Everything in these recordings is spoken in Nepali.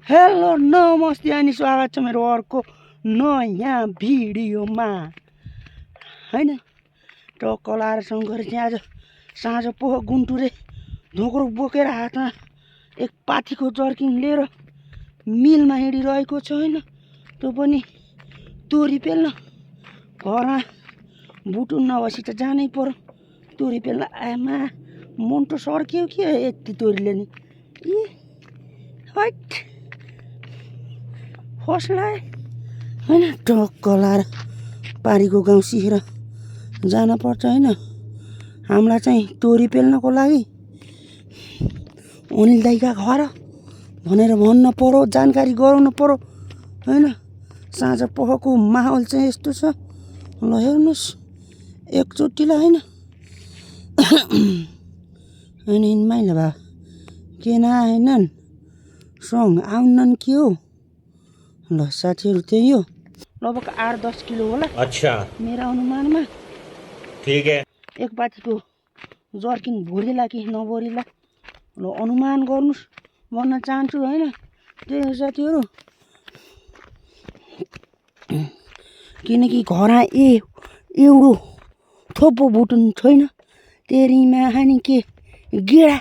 हेलो नमस्ते अनि स्वागत छ मेरो अर्को नयाँ भिडियोमा हैन। टक्क लाएर शङ्कर चाहिँ आज साँझ पोख गुन्टुरे धोक्रो बोकेर हातमा एक पाथीको जर्किन लिएर मिलमा हिँडिरहेको छ हैन। त्यो पनि तोरी पेल्न घरमा बुटु नभएपछि त जानै पर्यो तोरी पेल्न। आमा मुन्टो सर्क्यो के यति तोरीले नि हट फस्लाए हैन। टक्क लाएर पारीको गाउँ सिकेर जान पर्छ हैन। हामीलाई चाहिँ तोरी पेल्नको लागि अनिल दाइका घर भनेर भन्न पर्यो, जानकारी गराउनु पर्यो हैन। साँझ पखको माहौल चाहिँ यस्तो छ ल हेर्नुहोस् एकचोटिलाई हैन। अनि माइला बा के नआएनन् सङ आउनन् के हो ल साथीहरू त्यही हो लगभग 8-10 किलो होला। अच्छा मेरो अनुमानमा ठीक है। एक पाथीको जर्किन भोरिला कि नभोरिला ल अनुमान गर्नुस् भन्न चाहन्छु हैन। त्यही हो साथीहरू, किनकि घरमा एउटो थोपो बुटुन छैन। तेरीमा खाने के गेडा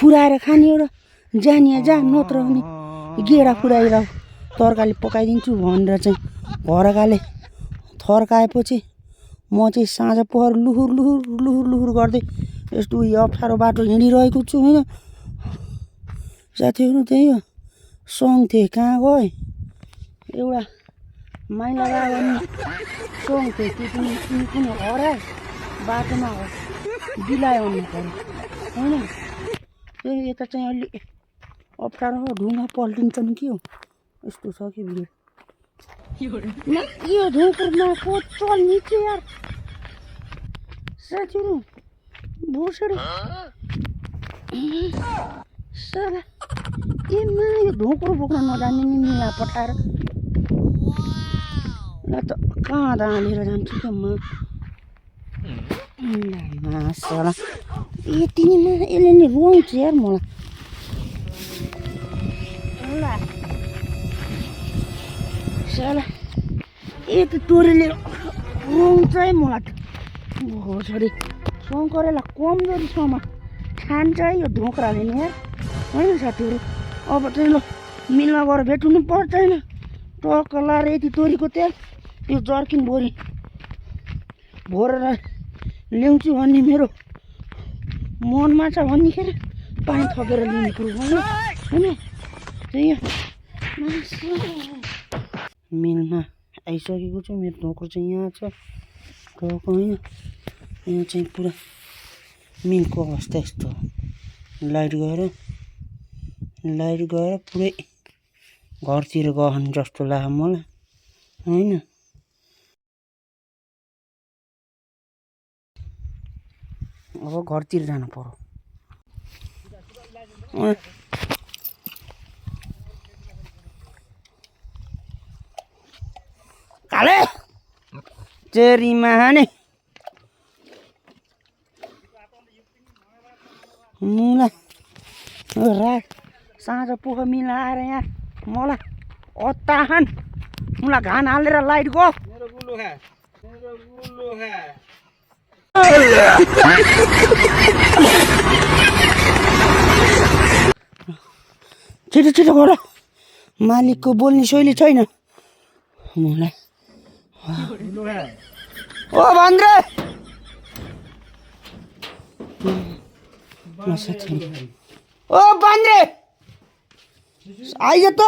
फुराएर खाने हो र जानिया जा नत्र भने गेडा फुराएर तरकारी पकाइदिन्छु भनेर चाहिँ घरकाले थर्काएपछि म चाहिँ साँझ पहर लुहुर गर्दै यस्तो अप्ठ्यारो बाटो हिँडिरहेको छु हैन। साथीहरू त्यही हो सङ थिए कहाँ गए एउटा माइला बा भन्ने सङ थिए त्यो पनि हराए बाटोमा बिलायो भन्नु पर्यो हैन। त्यही यता चाहिँ अलि अप्ठ्यारो ढुङ्गा पल्टिन्छन् के हो यस्तो छ कि भिड यो धुकुरमा को चल्ने के यार साथीहरू भोसडी साला एमा यो धोक्रो बोक्न नजान्ने नि मिला पठाएर ल त कहाँ दालेर जान्छु क्या म साला यतिमा यसले नि रुवाउँछ यार मलाई साला यति तोरीले रुवाउँछ है मलाई त छोरी शङ्करलाई कमजोरीसम्म खान्छ है यो ढोक्राले नि यार होइन साथीहरू। अब चाहिँ ल मिलमा गएर भेट्नु पर्छ होइन। टक्क लाएर यति तोरीको तेल यो जर्किन भोरेर ल्याउँछु भन्ने मेरो मनमा छ भन्नेखेर पानी थपेर लिनु पर्यो होइन। त्यही मिलमा आइसकेको छु। मेरो ढोक्रो चाहिँ यहाँ छ टक्क होइन। यहाँ चाहिँ पुरा मिलको अवस्था यस्तो लाइट गएर पुरै घरतिर गहन जस्तो लाग्यो मलाई होइन। अब घरतिर जानु पर्यो। काले चेरीमा हाने मुला रात साँझ पोख मिला आएर यहाँ मलाई अत्ताहान मुला घान हालेर लाइट गयो। छिटो गर मालिकको बोल्ने शैली छैन मलाई। ओ भन्द्रे ओ भन्द्रे आइज त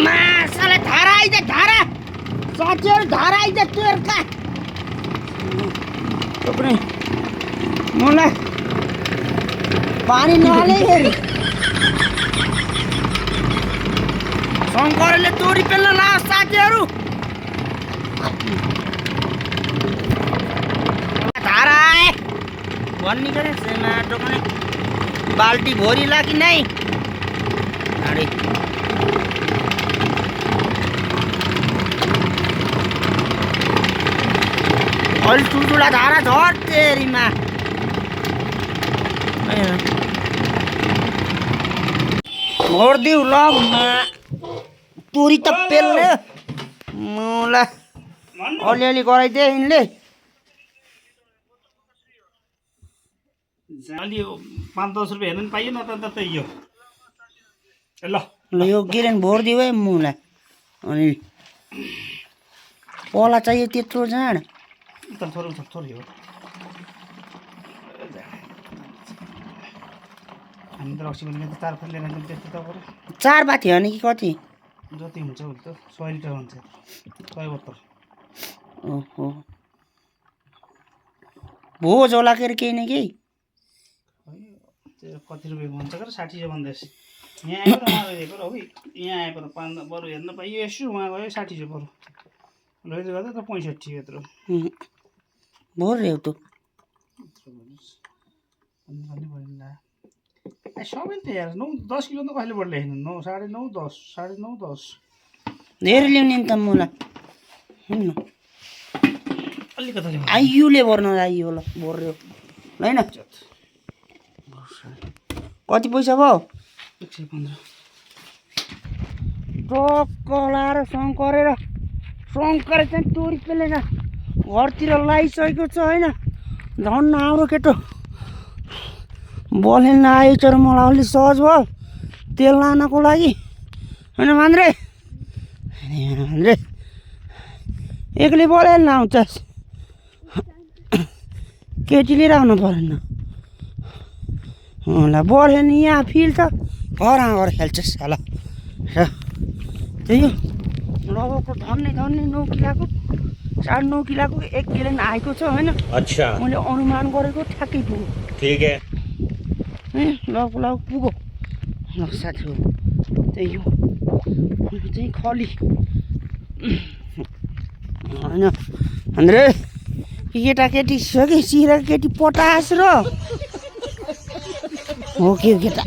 मासाले धारा आइज धारा साथीहरू धारा आइज तेर्का मलाई पानी नहाले फेरि शङ्करले तोरी पेल्न लाग्यो साथीहरू। धारा आए भन्ने करे माटो पनि बाल्टी भोरिला कि नै अरे अलि ठुल्ठुला धारा झर्छ तेरीमा भरिदिउ ल तोरी त पेल्ने मलाई अलिअलि गराइदिए यिनले अलि 5-10 रुपियाँ हेर्नु नि पाइयो न त त्यही यो ल ल यो गिरेन भरिदिउ है मुलाई अनि पला चाहियो त्यत्रो जाँड थोरै हो हामी त रक्सी भने त 4 फुट लिएर जान्छ त्यस्तो त पऱ्यो 4 बाटी हो नि कि कति जति हुन्छ उल्ट 100 लिटर हुन्छ 100 बोतल ओहो भोज होला के केही न केही त्यो कति रुपियाँको हुन्छ के 60 भन्दैछ यहाँ आएर उहाँ दिएको र यहाँ आएको त 5 बरु हेर्न पाइयो यसो उहाँ गयो 60 बरु लैजाउ गर्दा त 65 यत्रो भोर रे त सबै त यार 9-10 किलो त कहिले बढ्ले हैन 9 9.5 10 9.5 10 धेरै ल्याउने नि त मलाई हेर्नु अलिकति आइयुले भर्न आइयो ल भोर रे हैन कति पैसा भयो 115 टक्क लाएर शङ्करेर चाहिँ तोरी पेलेर घरतिर लगाइसकेको छ होइन धन्न हाम्रो केटो बलेन आयो तर मलाई अलिक सहज भयो तेल लानको लागि होइन मान्द्रे एक्लै बलेन आउँछस् केटी लिएर आउनु परेन ल बल्यो नि यहाँ फिल छ घर खेल्छस् ल त्यही हो रगको धन्ने 9 किलोको 9.5 किलोको 1 किलो आएको छ होइन अच्छा मैले अनुमान गरेको ठ्याक्कै पुग्यो ठीक है लग पुगो ल साथी हो त्यही हो यो चाहिँ खली होइन andre केटाकेटी छ कि सिरा केटी पटास र हो के केटा